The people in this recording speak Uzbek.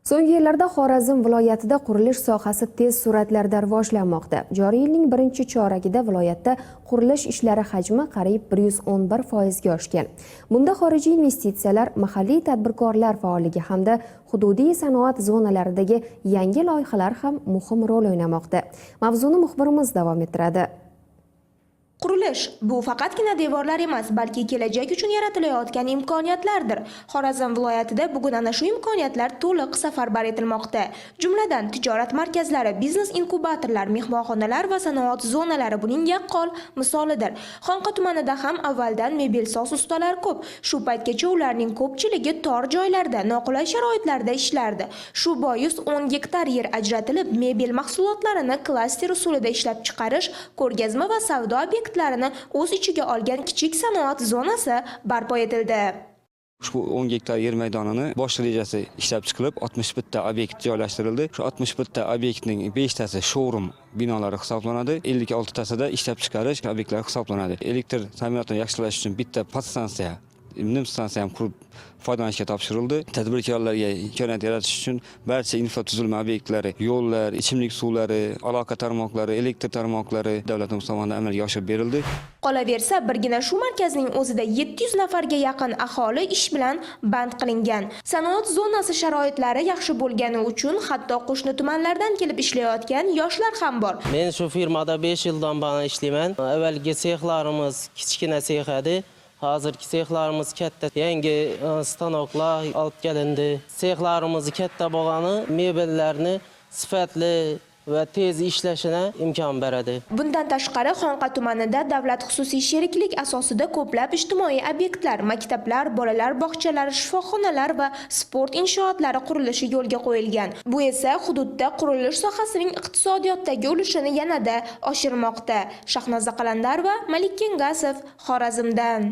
So'nggi yillarda Xorazm viloyatida qurilish sohasi tez sur'atlarda rivojlanmoqda. Joriy yilning birinchi choragida viloyatda qurilish ishlari hajmi qariyb 111% ga oshgan. Bunda xorijiy investitsiyalar, mahalliy tadbirkorlar faolligi hamda hududiy sanoat zonalaridagi yangi loyihalar ham muhim rol o'ynamoqda. Mavzuni muxbirimiz davom ettiradi. Qurilish bu faqatgina devorlar emas, balki kelajak uchun yaratilayotgan imkoniyatlardir. Xorazm viloyatida bugun ana shu imkoniyatlar to'liq safarbar etilmoqda. Jumladan, tijorat markazlari, biznes inkubatorlar, mehmonxonalar va sanoat zonalari buning yaqqol misolidir. Xonqa tumanida ham avvaldan mebelsoz ustalar ko'p. Shu paytgacha ularning ko'pchiligi tor joylarda, noqulay sharoitlarda ishlardi. Shu bois 10 gektar yer ajratilib, mebel mahsulotlarini klaster usulida ishlab chiqarish, ko'rgazma va savdo obyektlarini o'z ichiga olgan kichik sanoat zonasi barpo etildi. Ushbu 10 gektar yer maydonini bosh rejasi ishlab chiqilib, 61 ta obyekt joylashtirildi. Shu 61 ta obyektning 5 tasi showroom binolari hisoblanadi, 56 tasida ishlab chiqarish obyektlari hisoblanadi. Elektr ta'minotini yaxshilash uchun bitta podstansiya, nim stansiya ham qurib foydalanishga topshirildi. Tadbirkorlarga imkoniyat yaratish uchun barcha infratuzilma obyektlari, yo'llar, ichimlik suvlari, aloqa tarmoqlari, elektr tarmoqlari davlatimiz tomonidan amalga oshirib berildi. Qolaversa, birgina shu markazning o'zida 700 nafarga yaqin aholi ish bilan band qilingan. Sanoat zonasi sharoitlari yaxshi bo'lgani uchun hatto qo'shni tumanlardan kelib ishlayotgan yoshlar ham bor. Men shu firmada 5 yildan beri ishlayman. Avvalgi sexlarimiz kichkina sex edi. Hozirgi sexlarimiz katta, yangi stanoklar olib kelindi. Sexlarimiz katta bo'lgani mebellarni sifatli va tez ishlashina imkon beradi. Bundan tashqari Xonqa tumanida davlat xususiy sheriklik asosida ko'plab ijtimoiy obyektlar, maktablar, bolalar bog'chalari, shifoxonalar va sport inshootlari qurilishi yo'lga qo'yilgan. Bu esa hududda qurilish sohasining iqtisodiyotdagi ulushini yanada oshirmoqda. Shahnoza Qalandarova, Malik Kengasov, Xorazmdan.